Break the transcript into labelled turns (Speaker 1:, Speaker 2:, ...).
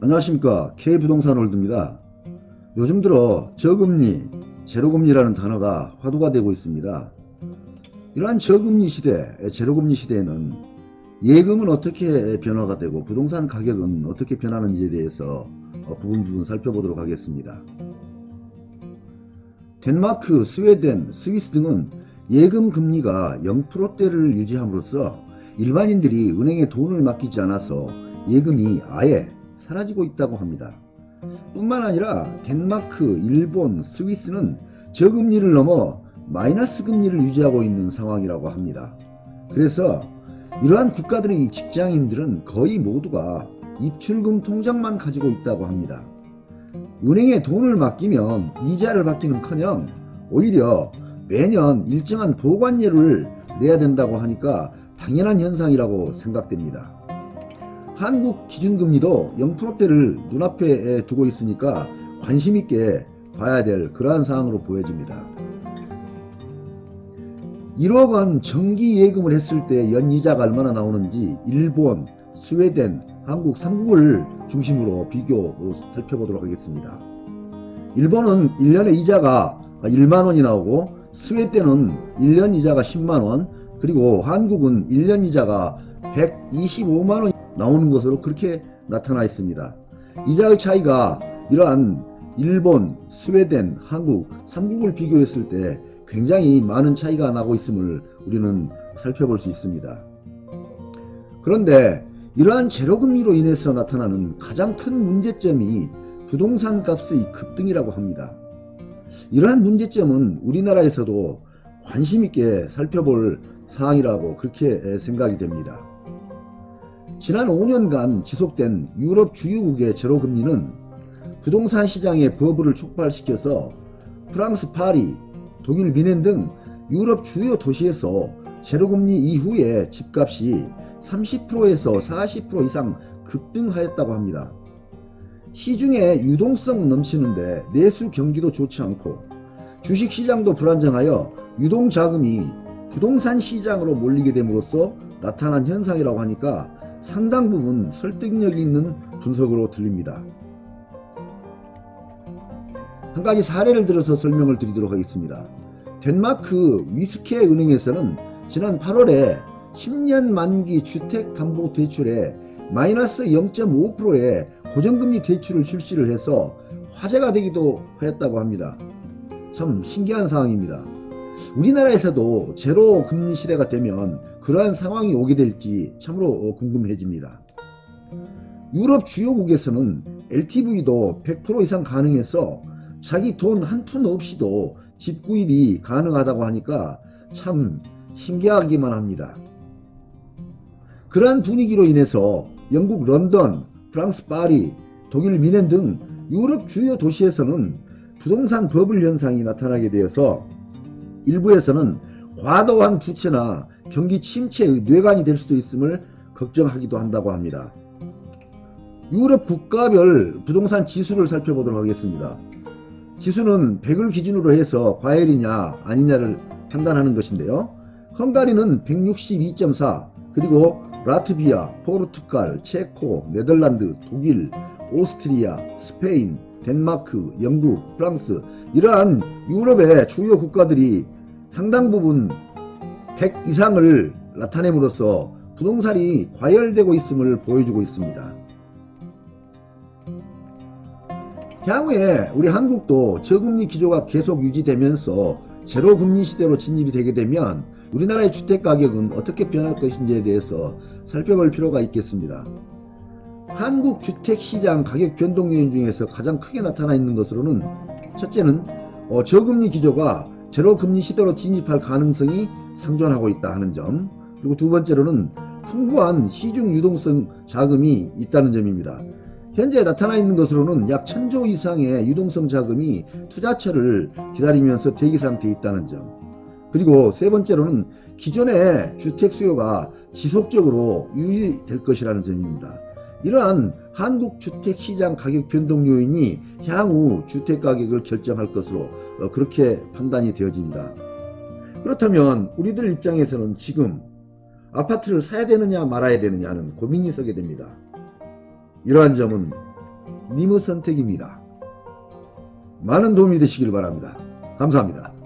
Speaker 1: 안녕하십니까, K부동산홀드입니다. 요즘 들어 저금리, 제로금리라는 단어가 화두가 되고 있습니다. 이러한 저금리 시대, 제로금리 시대에는 예금은 어떻게 변화가 되고 부동산 가격은 어떻게 변하는지에 대해서 부분 살펴보도록 하겠습니다. 덴마크, 스웨덴, 스위스 등은 예금 금리가 0%대를 유지함으로써 일반인들이 은행에 돈을 맡기지 않아서 예금이 아예 사라지고 있다고 합니다. 뿐만 아니라 덴마크, 일본, 스위스는 저금리를 넘어 마이너스 금리를 유지하고 있는 상황이라고 합니다. 그래서 이러한 국가들의 직장인들은 거의 모두가 입출금 통장만 가지고 있다고 합니다. 은행에 돈을 맡기면 이자를 받기는커녕 오히려 매년 일정한 보관료를 내야 된다고 하니까 당연한 현상이라고 생각됩니다. 한국 기준금리도 0%대를 눈앞에 두고 있으니까 관심있게 봐야 될 그러한 사항으로 보여집니다. 1억 원 정기 예금을 했을 때 연이자가 얼마나 나오는지 일본, 스웨덴, 한국 3국을 중심으로 비교 살펴보도록 하겠습니다. 일본은 1년에 이자가 1만원이 나오고 스웨덴은 1년 이자가 10만원, 그리고 한국은 1년 이자가 125만원 나오는 것으로 그렇게 나타나 있습니다. 이자의 차이가 이러한 일본, 스웨덴, 한국 3국을 비교했을 때 굉장히 많은 차이가 나고 있음을 우리는 살펴볼 수 있습니다. 그런데 이러한 제로금리로 인해서 나타나는 가장 큰 문제점이 부동산 값의 급등이라고 합니다. 이러한 문제점은 우리나라에서도 관심있게 살펴볼 사항이라고 그렇게 생각이 됩니다. 지난 5년간 지속된 유럽 주요국의 제로금리는 부동산 시장의 버블을 촉발시켜서 프랑스 파리, 독일 미넨 등 유럽 주요 도시에서 제로금리 이후에 집값이 30%에서 40% 이상 급등하였다고 합니다. 시중에 유동성 넘치는데 내수 경기도 좋지 않고 주식시장도 불안정하여 유동자금이 부동산 시장으로 몰리게 됨으로써 나타난 현상이라고 하니까 상당 부분 설득력이 있는 분석으로 들립니다. 한 가지 사례를 들어서 설명을 드리도록 하겠습니다. 덴마크 위스케 은행에서는 지난 8월에 10년 만기 주택담보대출에 마이너스 0.5%의 고정금리 대출을 실시를 해서 화제가 되기도 하였다고 합니다. 참 신기한 상황입니다. 우리나라에서도 제로 금리 시대가 되면 그러한 상황이 오게 될지 참으로 궁금해집니다. 유럽 주요국에서는 LTV도 100% 이상 가능해서 자기 돈 한 푼 없이도 집 구입이 가능하다고 하니까 참 신기하기만 합니다. 그러한 분위기로 인해서 영국 런던, 프랑스 파리, 독일 미넨 등 유럽 주요 도시에서는 부동산 버블 현상이 나타나게 되어서 일부에서는 과도한 부채나 경기 침체의 뇌관이 될 수도 있음을 걱정하기도 한다고 합니다. 유럽 국가별 부동산 지수를 살펴보도록 하겠습니다. 지수는 100을 기준으로 해서 과열이냐 아니냐를 판단하는 것인데요. 헝가리는 162.4, 그리고 라트비아, 포르투갈, 체코, 네덜란드, 독일, 오스트리아, 스페인, 덴마크, 영국, 프랑스 이러한 유럽의 주요 국가들이 상당 부분 100 이상을 나타냄으로써 부동산이 과열되고 있음을 보여주고 있습니다. 향후에 우리 한국도 저금리 기조가 계속 유지되면서 제로금리 시대로 진입이 되게 되면 우리나라의 주택가격은 어떻게 변할 것인지에 대해서 살펴볼 필요가 있겠습니다. 한국 주택시장 가격 변동 요인 중에서 가장 크게 나타나 있는 것으로는 첫째는 저금리 기조가 제로금리 시대로 진입할 가능성이 상존하고 있다 하는 점, 그리고 두 번째로는 풍부한 시중 유동성 자금이 있다는 점입니다. 현재 나타나 있는 것으로는 약 1000조 이상의 유동성 자금이 투자처를 기다리면서 대기 상태에 있다는 점, 그리고 세 번째로는 기존의 주택 수요가 지속적으로 유지될 것이라는 점입니다. 이러한 한국 주택시장 가격 변동 요인이 향후 주택가격을 결정할 것으로 그렇게 판단이 되어집니다. 그렇다면 우리들 입장에서는 지금 아파트를 사야 되느냐 말아야 되느냐는 고민이 서게 됩니다. 이러한 점은 님의 선택입니다. 많은 도움이 되시길 바랍니다. 감사합니다.